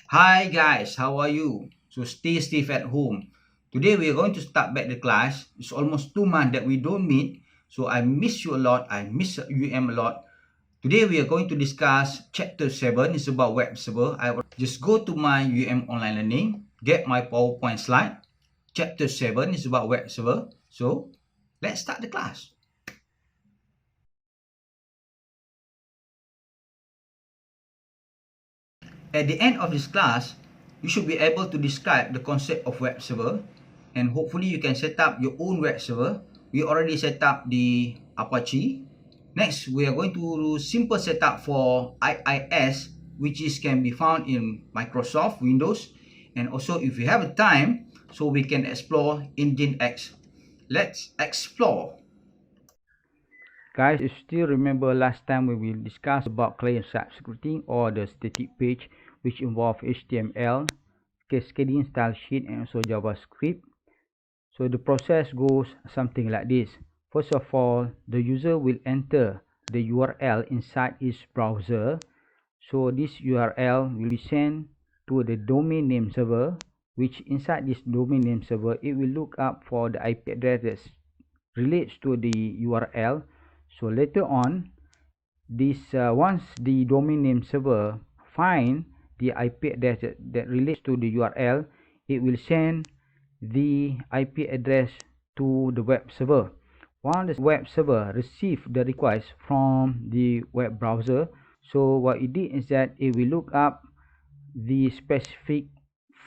Hi guys, how are you? So stay safe at home. Today we are going to start back the class. It's almost 2 months that we don't meet. So I miss you a lot. I miss UM a lot. Today we are going to discuss chapter 7. It's about web server. I will just go to my online learning, get my PowerPoint slide. Chapter 7 is about web server. So let's start the class. At the end of this class, you should be able to describe the concept of web server, and hopefully you can set up your own web server. We already set up the Apache. Next, we are going to do simple setup for IIS, which can be found in Microsoft Windows, and also if you have a time, so we can explore Nginx. Let's explore. Guys, you still remember last time we will discuss about client-side scripting or the static page, which involve HTML, cascading style sheet, and also JavaScript. So the process goes something like this. First of all, the user will enter the URL inside his browser. So this URL will be sent to the domain name server, which inside this domain name server, it will look up for the IP address that relates to the URL. So later on, once the domain name server find the IP address that relates to the URL, it will send the IP address to the web server. Once the web server receive the request from the web browser, so what it did is that it will look up the specific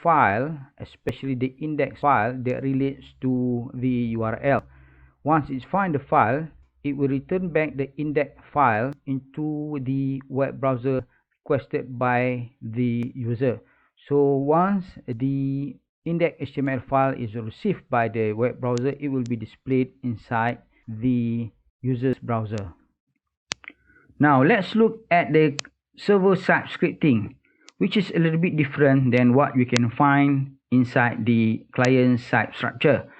file, especially the index file that relates to the URL. Once it finds the file, it will return back the index file into the web browser requested by the user. So once the index HTML file is received by the web browser, it will be displayed inside the user's browser. Now let's look at the server-side scripting, which is a little bit different than what you can find inside the client-side structure.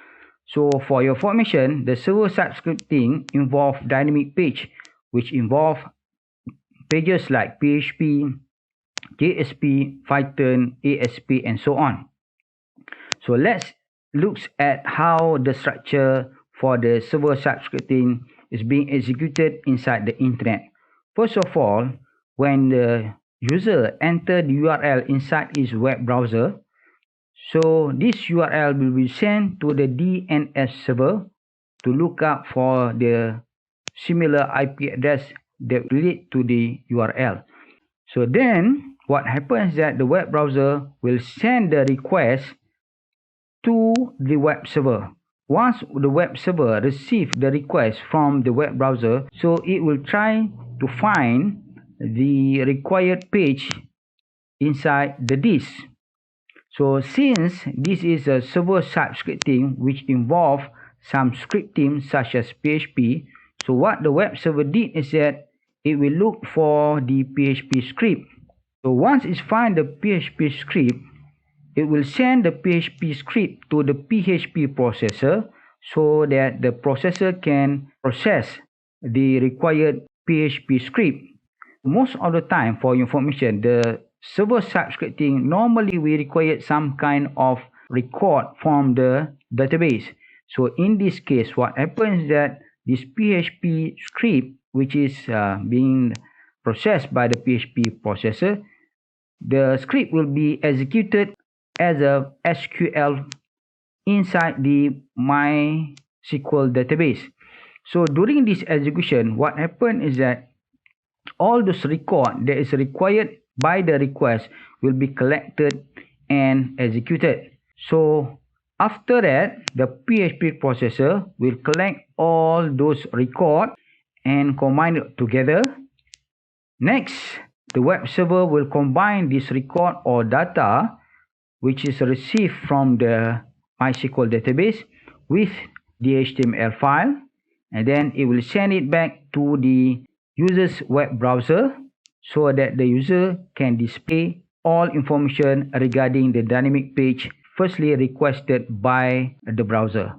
So for your information, the server-side scripting involve dynamic page, which involve pages like PHP, JSP, Python, ASP, and so on. So let's look at how the structure for the server-side scripting is being executed inside the internet. First of all, when the user enters the URL inside his web browser, so this URL will be sent to the DNS server to look up for the similar IP address that relate to the URL. So then what happens is that the web browser will send the request to the web server. Once the web server receives the request from the web browser, so it will try to find the required page inside the disk. So since this is a server-side scripting which involve some scripting such as PHP, so what the web server did is that it will look for the PHP script. So once it finds the PHP script, it will send the PHP script to the PHP processor so that the processor can process the required PHP script. Most of the time, for your information, the server-side scripting, normally we require some kind of record from the database. So in this case, what happens is that this PHP script, which is being processed by the PHP processor, the script will be executed as a SQL inside the MySQL database. So during this execution, what happens is that all those record that is required by the request will be collected and executed. So after that, the PHP processor will collect all those records and combine it together. Next, the web server will combine this record or data which is received from the MySQL database with the HTML file, and then it will send it back to the user's web browser so that the user can display all information regarding the dynamic page firstly requested by the browser.